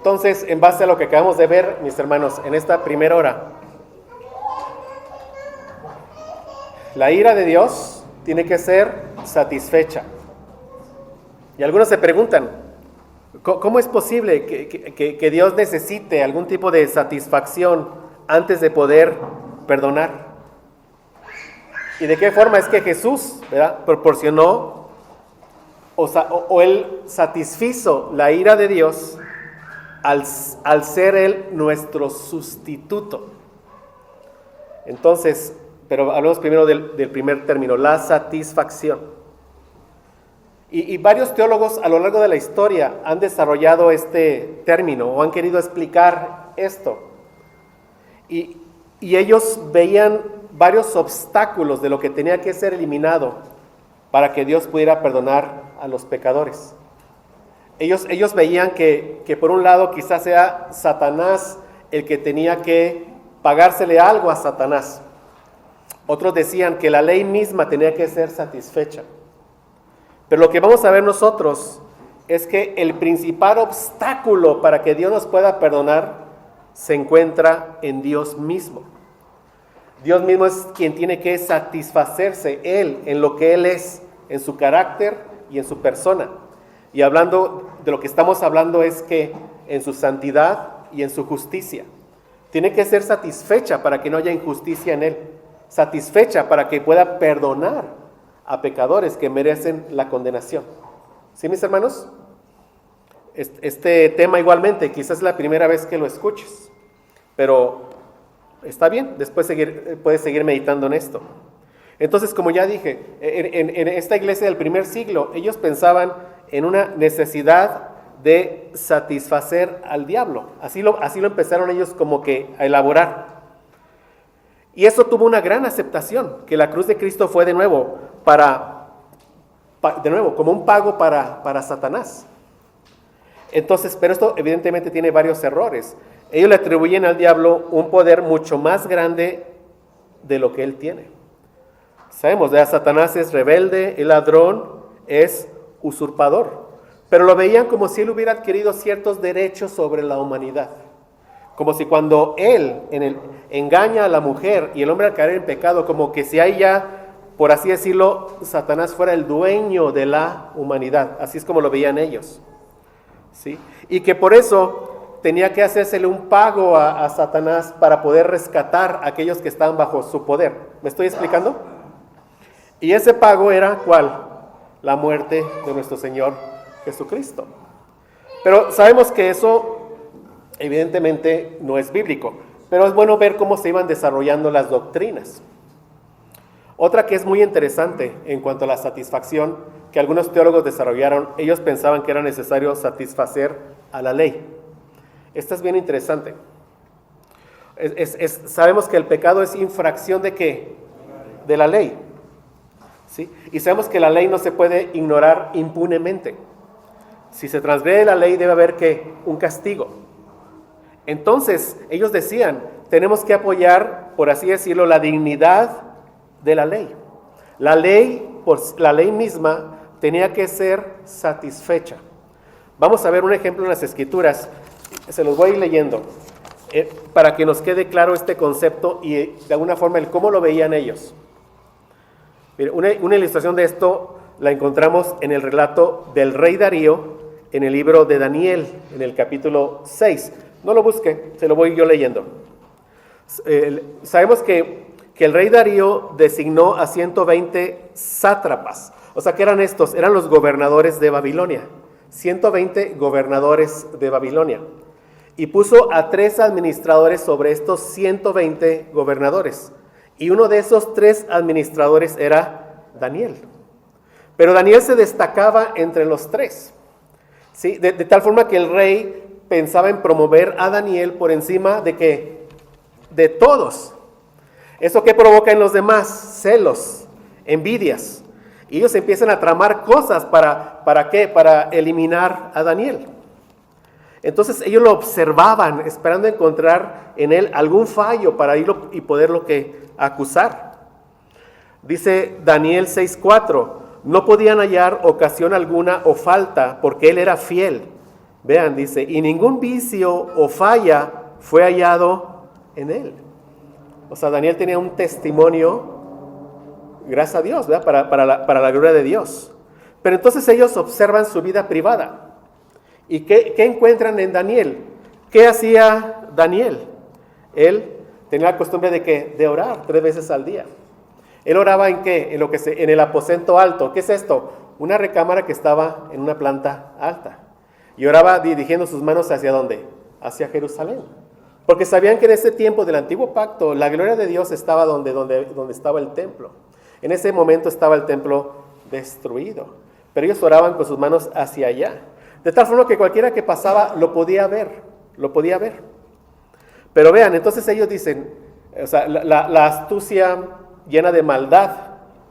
Entonces, en base a lo que acabamos de ver, mis hermanos, en esta primera hora, la ira de Dios tiene que ser satisfecha. Y algunos se preguntan, ¿cómo es posible que Dios necesite algún tipo de satisfacción antes de poder perdonar? ¿Y de qué forma es que Jesús, ¿verdad?, proporcionó o Él satisfizo la ira de Dios al ser Él nuestro sustituto? Entonces, pero hablemos primero del primer término, la satisfacción. Y varios teólogos a lo largo de la historia han desarrollado este término o han querido explicar esto. Y ellos veían varios obstáculos de lo que tenía que ser eliminado para que Dios pudiera perdonar a los pecadores. Ellos veían que por un lado quizás sea Satanás el que tenía que pagársele algo a Satanás. Otros decían que la ley misma tenía que ser satisfecha. Pero lo que vamos a ver nosotros es que el principal obstáculo para que Dios nos pueda perdonar se encuentra en Dios mismo. Dios mismo es quien tiene que satisfacerse, Él, en lo que Él es, en su carácter y en su persona. Y hablando de lo que estamos hablando es que en su santidad y en su justicia. Tiene que ser satisfecha para que no haya injusticia en Él. Satisfecha para que pueda perdonar a pecadores que merecen la condenación. ¿Sí, mis hermanos? Este tema igualmente, quizás es la primera vez que lo escuches, pero está bien, después puedes seguir meditando en esto. Entonces, como ya dije, en esta iglesia del primer siglo, ellos pensaban en una necesidad de satisfacer al diablo. Así lo empezaron ellos como que a elaborar. Y eso tuvo una gran aceptación, que la cruz de Cristo fue de nuevo como un pago para Satanás. Entonces, pero esto evidentemente tiene varios errores. Ellos le atribuyen al diablo un poder mucho más grande de lo que él tiene. Sabemos, Satanás es rebelde, el ladrón es usurpador, pero lo veían como si él hubiera adquirido ciertos derechos sobre la humanidad. Como si cuando él engaña a la mujer y el hombre al caer en pecado, como que si ahí ya, por así decirlo, Satanás fuera el dueño de la humanidad. Así es como lo veían ellos, ¿sí? Y que por eso tenía que hacérsele un pago a Satanás para poder rescatar a aquellos que estaban bajo su poder. ¿Me estoy explicando? Y ese pago era, ¿cuál? La muerte de nuestro Señor Jesucristo. Pero sabemos que eso evidentemente no es bíblico, pero es bueno ver cómo se iban desarrollando las doctrinas. Otra que es muy interesante en cuanto a la satisfacción que algunos teólogos desarrollaron, ellos pensaban que era necesario satisfacer a la ley. Esta es bien interesante. Sabemos que el pecado es infracción ¿de qué? De la ley, ¿sí? Y sabemos que la ley no se puede ignorar impunemente. Si se transgrede la ley debe haber ¿qué? Un castigo. Entonces, ellos decían, tenemos que apoyar, por así decirlo, la dignidad de la ley. La ley misma tenía que ser satisfecha. Vamos a ver un ejemplo en las Escrituras, se los voy a ir leyendo, para que nos quede claro este concepto y de alguna forma el cómo lo veían ellos. Mire, una ilustración de esto la encontramos en el relato del rey Darío, en el libro de Daniel, en el capítulo 6. No lo busque, se lo voy yo leyendo. Sabemos que el rey Darío designó a 120 sátrapas. O sea, ¿qué eran estos? Eran los gobernadores de Babilonia. 120 gobernadores de Babilonia. Y puso a 3 administradores sobre estos 120 gobernadores. Y uno de esos 3 administradores era Daniel. Pero Daniel se destacaba entre los 3. ¿Sí? De tal forma que el rey pensaba en promover a Daniel por encima de ¿qué? De todos. ¿Eso qué provoca en los demás? Celos, envidias. Y ellos empiezan a tramar cosas ¿para qué? Para eliminar a Daniel. Entonces ellos lo observaban, esperando encontrar en él algún fallo para irlo y poderlo acusar. Dice Daniel 6:4, no podían hallar ocasión alguna o falta porque él era fiel Vean, dice, y ningún vicio o falla fue hallado en él. O sea, Daniel tenía un testimonio, gracias a Dios, ¿verdad? Para la gloria de Dios. Pero entonces ellos observan su vida privada. ¿Y qué encuentran en Daniel? ¿Qué hacía Daniel? Él tenía la costumbre de orar 3 veces al día. Él oraba ¿en qué? En el aposento alto. ¿Qué es esto? Una recámara que estaba en una planta alta. Y oraba dirigiendo sus manos ¿hacia dónde? Hacia Jerusalén. Porque sabían que en ese tiempo del antiguo pacto, la gloria de Dios estaba donde estaba el templo. En ese momento estaba el templo destruido. Pero ellos oraban con sus manos hacia allá. De tal forma que cualquiera que pasaba lo podía ver. Pero vean, entonces ellos dicen, o sea, la astucia llena de maldad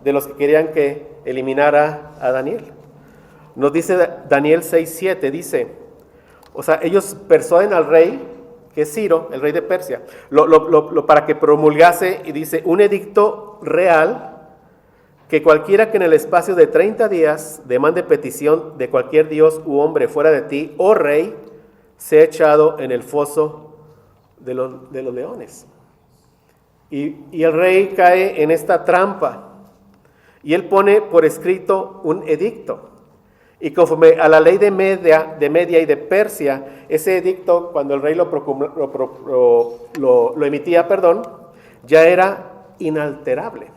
de los que querían que eliminara a Daniel. Nos dice Daniel 6:7, dice, o sea, ellos persuaden al rey, que es Ciro, el rey de Persia, para que promulgase, y dice, un edicto real, que cualquiera que en el espacio de 30 días demande petición de cualquier dios u hombre fuera de ti, oh rey, sea echado en el foso de los leones. Y el rey cae en esta trampa, y él pone por escrito un edicto. Y conforme a la ley de Media y de Persia, ese edicto, cuando el rey lo emitía, ya era inalterable.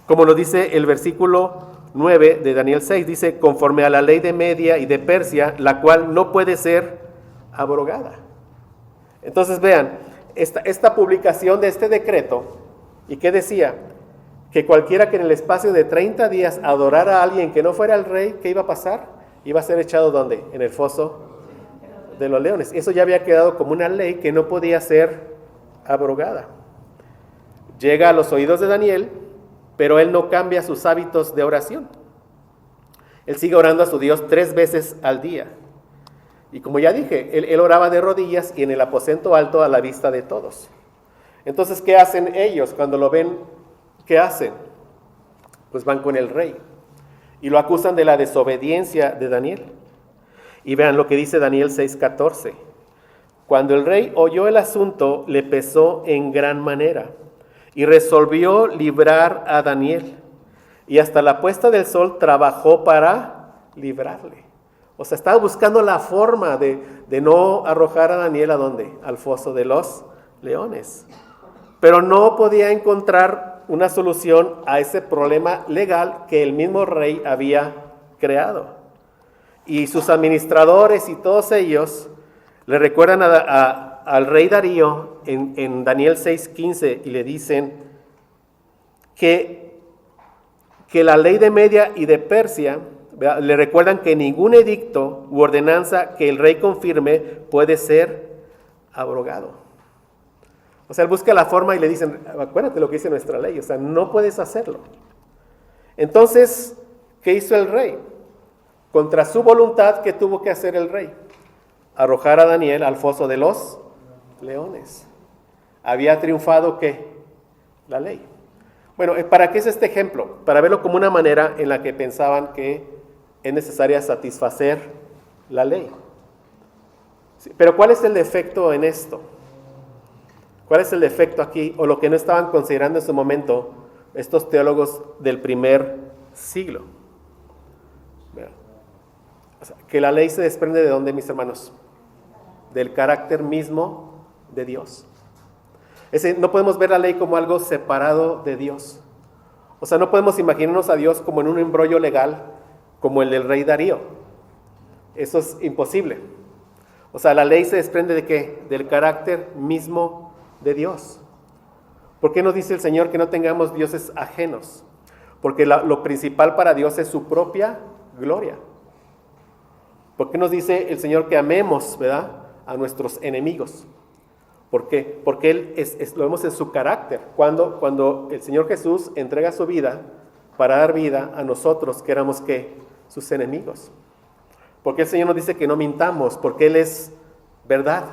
Como lo dice el versículo 9 de Daniel 6, dice, conforme a la ley de Media y de Persia, la cual no puede ser abrogada. Entonces vean, esta publicación de este decreto, ¿y qué decía? Que cualquiera que en el espacio de 30 días adorara a alguien que no fuera el rey, ¿qué iba a pasar? Iba a ser echado ¿dónde? En el foso de los leones. Eso ya había quedado como una ley que no podía ser abrogada. Llega a los oídos de Daniel, pero él no cambia sus hábitos de oración. Él sigue orando a su Dios 3 veces al día. Y como ya dije, él oraba de rodillas y en el aposento alto a la vista de todos. Entonces, ¿qué hacen ellos cuando lo ven? ¿Qué hacen? Pues van con el rey y lo acusan de la desobediencia de Daniel. Y vean lo que dice Daniel 6:14. Cuando el rey oyó el asunto, le pesó en gran manera y resolvió librar a Daniel. Y hasta la puesta del sol trabajó para librarle. O sea, estaba buscando la forma de no arrojar a Daniel ¿a dónde? Al foso de los leones. Pero no podía encontrar una solución a ese problema legal que el mismo rey había creado. Y sus administradores y todos ellos le recuerdan al rey Darío en Daniel 6:15 y le dicen que la ley de Media y de Persia, le recuerdan que ningún edicto u ordenanza que el rey confirme puede ser abrogado. O sea, él busca la forma y le dicen, acuérdate lo que dice nuestra ley, o sea, no puedes hacerlo. Entonces, ¿qué hizo el rey? Contra su voluntad, ¿qué tuvo que hacer el rey? Arrojar a Daniel al foso de los leones. ¿Había triunfado qué? La ley. Bueno, ¿para qué es este ejemplo? Para verlo como una manera en la que pensaban que es necesaria satisfacer la ley. Sí, pero ¿cuál es el defecto en esto? ¿Cuál es el defecto aquí? O lo que no estaban considerando en su momento estos teólogos del primer siglo. O sea, que la ley se desprende ¿de dónde, mis hermanos? Del carácter mismo de Dios. Es decir, no podemos ver la ley como algo separado de Dios. O sea, no podemos imaginarnos a Dios como en un embrollo legal como el del rey Darío. Eso es imposible. O sea, la ley se desprende ¿de qué? Del carácter mismo de Dios. ¿Por qué nos dice el Señor que no tengamos dioses ajenos? Porque lo principal para Dios es su propia gloria. ¿Por qué nos dice el Señor que amemos, ¿verdad?, a nuestros enemigos? ¿Por qué? Porque Él lo vemos en su carácter. Cuando el Señor Jesús entrega su vida para dar vida a nosotros, que éramos ¿qué? Sus enemigos. Porque el Señor nos dice que no mintamos, porque Él es verdad.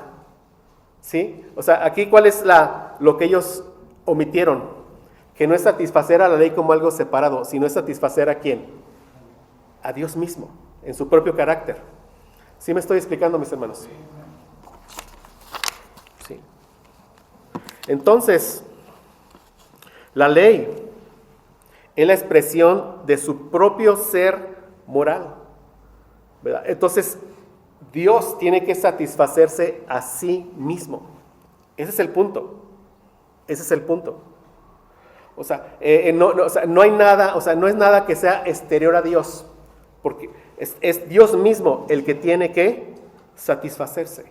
¿Sí? O sea, aquí ¿cuál es lo que ellos omitieron? Que no es satisfacer a la ley como algo separado, sino es satisfacer ¿a quién? A Dios mismo, en su propio carácter. ¿Sí me estoy explicando, mis hermanos? Sí. Entonces, la ley es la expresión de su propio ser moral, ¿verdad? Entonces, Dios tiene que satisfacerse a sí mismo. Ese es el punto. Ese es el punto. O sea, no hay nada, o sea, no es nada que sea exterior a Dios, porque es Dios mismo el que tiene que satisfacerse.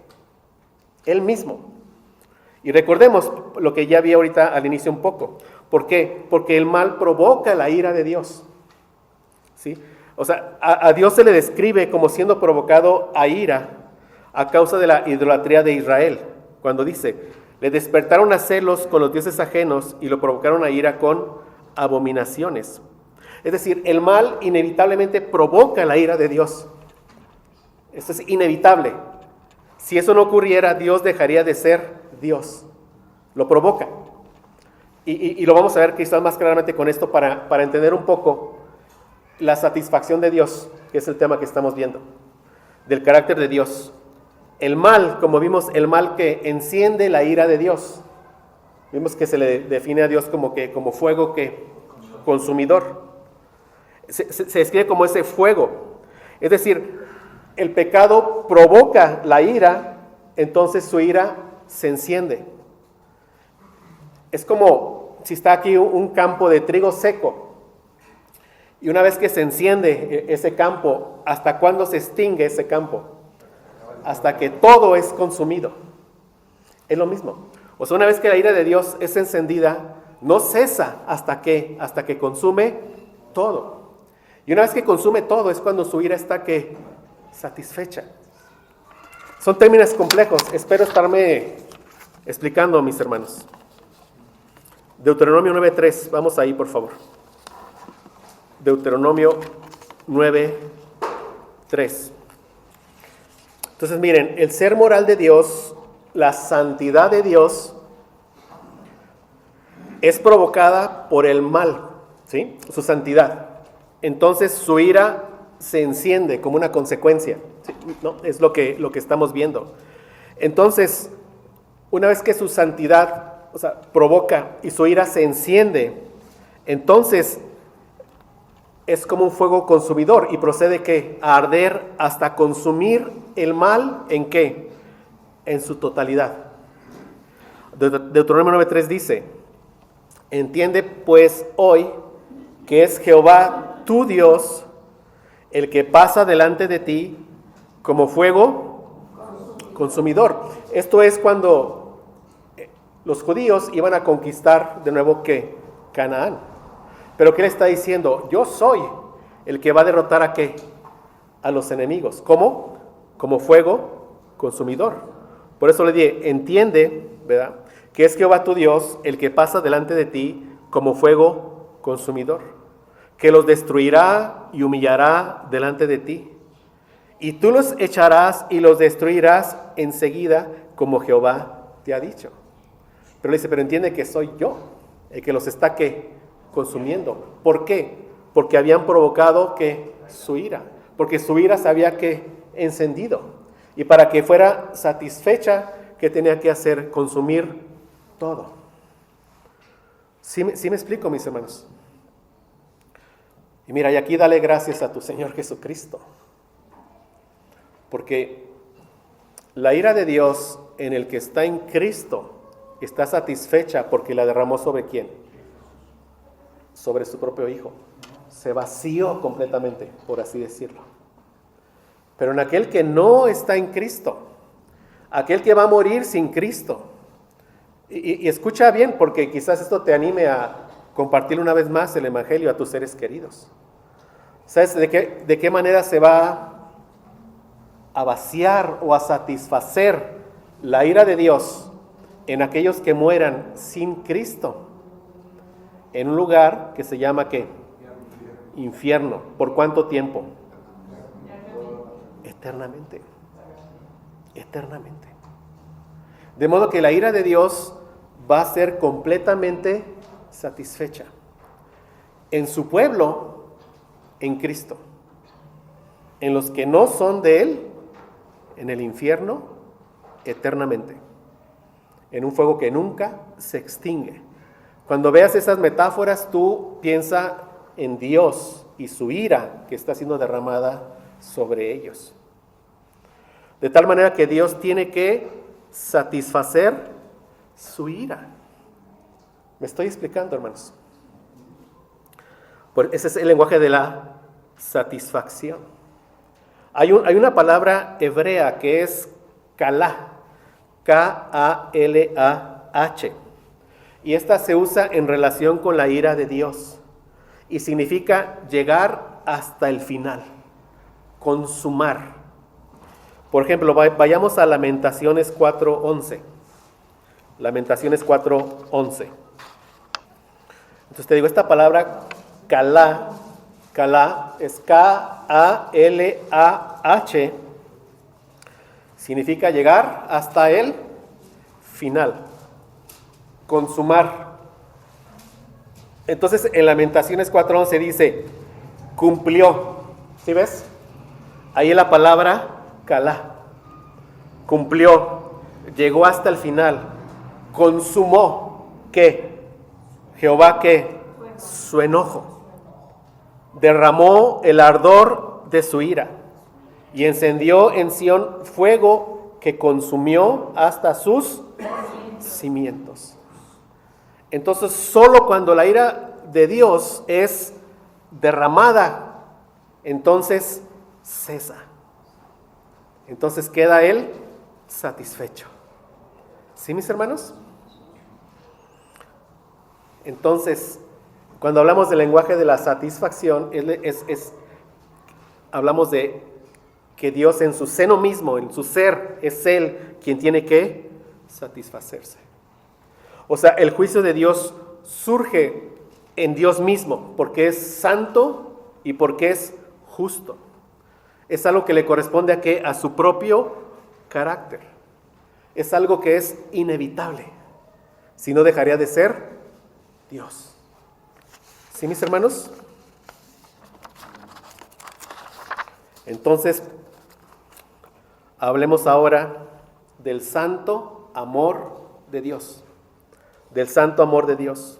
Él mismo. Y recordemos lo que ya vi ahorita al inicio un poco. ¿Por qué? Porque el mal provoca la ira de Dios. ¿Sí? O sea, a Dios se le describe como siendo provocado a ira a causa de la idolatría de Israel. Cuando dice, le despertaron a celos con los dioses ajenos y lo provocaron a ira con abominaciones. Es decir, el mal inevitablemente provoca la ira de Dios. Esto es inevitable. Si eso no ocurriera, Dios dejaría de ser Dios. Lo provoca. Y lo vamos a ver quizás más claramente con esto para entender un poco la satisfacción de Dios, que es el tema que estamos viendo, del carácter de Dios. El mal, como vimos, el mal que enciende la ira de Dios. Vimos que se le define a Dios como fuego que consumidor. Se describe como ese fuego. Es decir, el pecado provoca la ira, entonces su ira se enciende. Es como si está aquí un campo de trigo seco. Y una vez que se enciende ese campo, ¿hasta cuándo se extingue ese campo? Hasta que todo es consumido. Es lo mismo. O sea, una vez que la ira de Dios es encendida, no cesa hasta que consume todo. Y una vez que consume todo es cuando su ira está satisfecha. Son términos complejos. Espero estarme explicando, mis hermanos. Deuteronomio 9:3. Vamos ahí, por favor. Deuteronomio 9:3. Entonces, miren, el ser moral de Dios, la santidad de Dios, es provocada por el mal, ¿sí? Su santidad. Entonces, su ira se enciende como una consecuencia, ¿sí? ¿No? Es lo que estamos viendo. Entonces, una vez que su santidad, o sea, provoca y su ira se enciende, entonces es como un fuego consumidor y procede ¿qué? A arder hasta consumir el mal, ¿en qué? En su totalidad. Deuteronomio 9:3 dice, entiende pues hoy que es Jehová tu Dios el que pasa delante de ti como fuego consumidor. Esto es cuando los judíos iban a conquistar de nuevo ¿qué? Canaán. Pero ¿qué le está diciendo? Yo soy el que va a derrotar ¿a qué? A los enemigos. ¿Cómo? Como fuego consumidor. Por eso le dije, entiende, ¿verdad? Que es Jehová tu Dios el que pasa delante de ti como fuego consumidor, que los destruirá y humillará delante de ti. Y tú los echarás y los destruirás enseguida como Jehová te ha dicho. Pero le dice, pero entiende que soy yo el que los está ¿qué? Consumiendo. ¿Por qué? Porque habían provocado ¿qué? Su ira. Porque su ira se había ¿qué? Encendido. Y para que fuera satisfecha, ¿qué tenía que hacer? Consumir todo. ¿Sí me explico, mis hermanos? Y mira, y aquí dale gracias a tu Señor Jesucristo. Porque la ira de Dios en el que está en Cristo está satisfecha porque la derramó ¿sobre quién? Sobre su propio Hijo. Se vació completamente, por así decirlo. Pero en aquel que no está en Cristo, aquel que va a morir sin Cristo, y escucha bien, porque quizás esto te anime a compartir una vez más el Evangelio a tus seres queridos. ¿Sabes de qué manera se va a vaciar o a satisfacer la ira de Dios en aquellos que mueran sin Cristo? En un lugar que se llama ¿qué? Infierno. ¿Por cuánto tiempo? Eternamente. Eternamente. De modo que la ira de Dios va a ser completamente satisfecha en su pueblo, en Cristo. En los que no son de Él, en el infierno eternamente, en un fuego que nunca se extingue. Cuando veas esas metáforas, tú piensa en Dios y su ira que está siendo derramada sobre ellos. De tal manera que Dios tiene que satisfacer su ira. ¿Me estoy explicando, hermanos? Pues ese es el lenguaje de la satisfacción. Hay una palabra hebrea que es kalá, K-A-L-A-H, y esta se usa en relación con la ira de Dios y significa llegar hasta el final, consumar. Por ejemplo, vayamos a Lamentaciones 4:11. Lamentaciones 4:11. Entonces te digo, esta palabra kalá es K-A-L-A-H, significa llegar hasta el final, consumar. Entonces en Lamentaciones 4:11 dice, cumplió. ¿Sí ves? Ahí la palabra kalá, cumplió, llegó hasta el final, consumó. ¿Qué? Jehová, ¿qué? Su enojo. Derramó el ardor de su ira y encendió en Sión fuego que consumió hasta sus cimientos. Entonces, solo cuando la ira de Dios es derramada, entonces cesa. Entonces queda él satisfecho. ¿Sí, mis hermanos? Entonces, cuando hablamos del lenguaje de la satisfacción, hablamos de que Dios en su seno mismo, en su ser, es Él quien tiene que satisfacerse. O sea, el juicio de Dios surge en Dios mismo, porque es santo y porque es justo. Es algo que le corresponde a ¿qué? A su propio carácter. Es algo que es inevitable. Si no, dejaría de ser Dios. ¿Sí, mis hermanos? Entonces, hablemos ahora del santo amor de Dios. Del santo amor de Dios.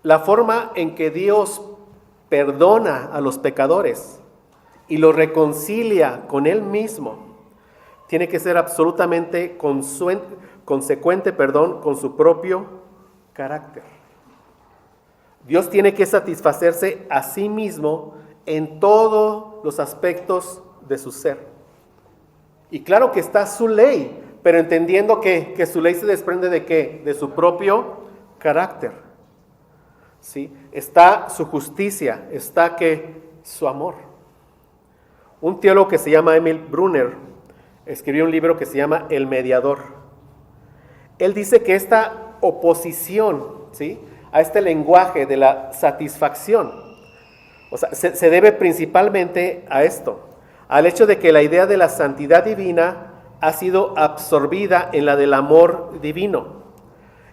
La forma en que Dios perdona a los pecadores y los reconcilia con Él mismo tiene que ser absolutamente consecuente con su propio carácter. Dios tiene que satisfacerse a sí mismo en todos los aspectos de su ser. Y claro que está su ley, pero entendiendo que su ley se desprende ¿de qué? De su propio carácter. ¿Sí? Está su justicia, está su amor. Un teólogo que se llama Emil Brunner escribió un libro que se llama El Mediador. Él dice que esta oposición, ¿sí?, a este lenguaje de la satisfacción, o sea, se debe principalmente a esto, al hecho de que la idea de la santidad divina ha sido absorbida en la del amor divino.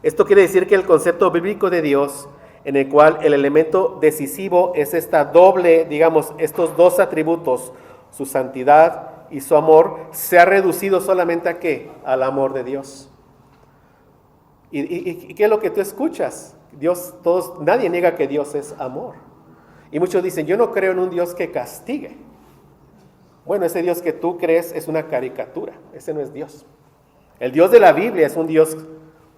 Esto quiere decir que el concepto bíblico de Dios, en el cual el elemento decisivo es esta doble, digamos, estos dos atributos, su santidad y su amor, se ha reducido solamente ¿a qué? Al amor de Dios. ¿Y qué es lo que tú escuchas? Nadie niega que Dios es amor. Y muchos dicen, yo no creo en un Dios que castigue. Bueno, ese Dios que tú crees es una caricatura, ese no es Dios. El Dios de la Biblia es un Dios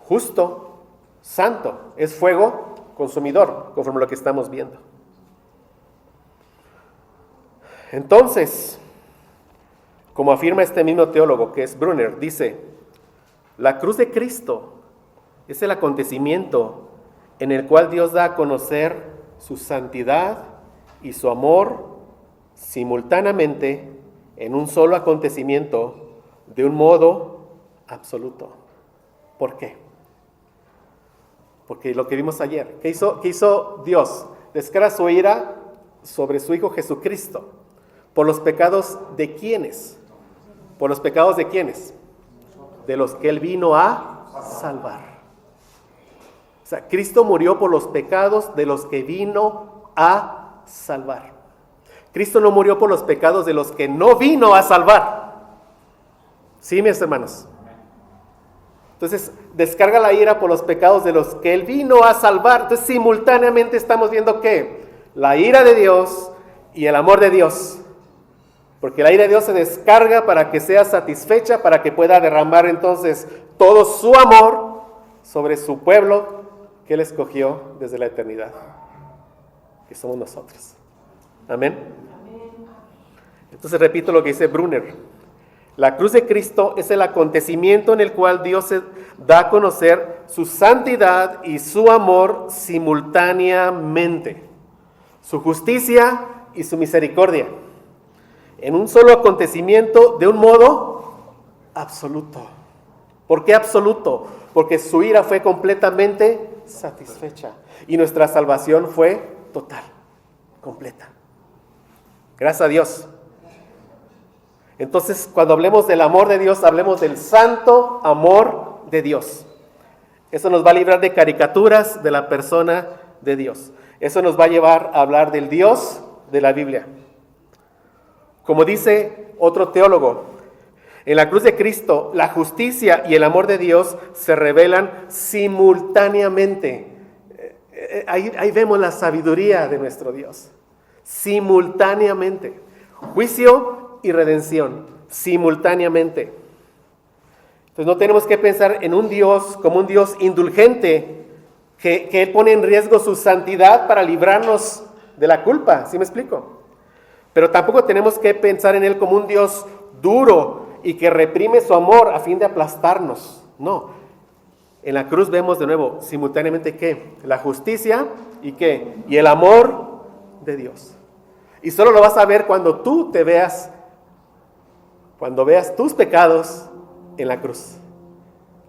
justo, santo, es fuego consumidor, conforme a lo que estamos viendo. Entonces, como afirma este mismo teólogo, que es Brunner, dice, la cruz de Cristo es el acontecimiento en el cual Dios da a conocer su santidad y su amor simultáneamente en un solo acontecimiento de un modo absoluto. ¿Por qué? Porque lo que vimos ayer, ¿qué hizo Dios? Descarga su ira sobre su Hijo Jesucristo. ¿Por los pecados de quiénes? ¿Por los pecados de quiénes? De los que Él vino a salvar. O sea, Cristo murió por los pecados de los que vino a salvar. Cristo no murió por los pecados de los que no vino a salvar. ¿Sí, mis hermanos? Entonces, descarga la ira por los pecados de los que Él vino a salvar. Entonces, simultáneamente estamos viendo que la ira de Dios y el amor de Dios. Porque la ira de Dios se descarga para que sea satisfecha, para que pueda derramar entonces todo su amor sobre su pueblo que Él escogió desde la eternidad, que somos nosotros. Amén. Entonces repito lo que dice Brunner. La cruz de Cristo es el acontecimiento en el cual Dios se da a conocer su santidad y su amor simultáneamente, su justicia y su misericordia, en un solo acontecimiento de un modo absoluto. ¿Por qué absoluto? Porque su ira fue completamente satisfecha y nuestra salvación fue total, completa. Gracias a Dios. Entonces, cuando hablemos del amor de Dios, hablemos del santo amor de Dios. Eso nos va a librar de caricaturas de la persona de Dios. Eso nos va a llevar a hablar del Dios de la Biblia. Como dice otro teólogo, en la cruz de Cristo, la justicia y el amor de Dios se revelan simultáneamente. Ahí vemos la sabiduría de nuestro Dios. Simultáneamente. Juicio y redención, simultáneamente. Entonces no tenemos que pensar en un Dios como un Dios indulgente, que Él pone en riesgo su santidad para librarnos de la culpa. ¿Sí me explico? Pero tampoco tenemos que pensar en Él como un Dios duro y que reprime su amor a fin de aplastarnos. No. En la cruz vemos de nuevo simultáneamente ¿qué? La justicia y ¿qué? Y el amor de Dios. Y solo lo vas a ver cuando tú te veas, cuando veas tus pecados en la cruz.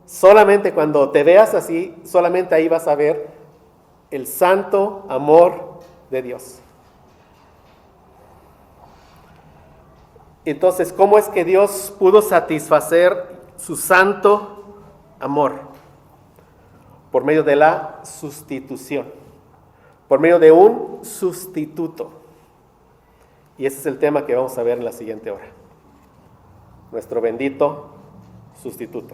Solamente cuando te veas así, solamente ahí vas a ver el santo amor de Dios. Entonces, ¿cómo es que Dios pudo satisfacer su santo amor? Por medio de la sustitución, por medio de un sustituto. Y ese es el tema que vamos a ver en la siguiente hora. Nuestro bendito sustituto.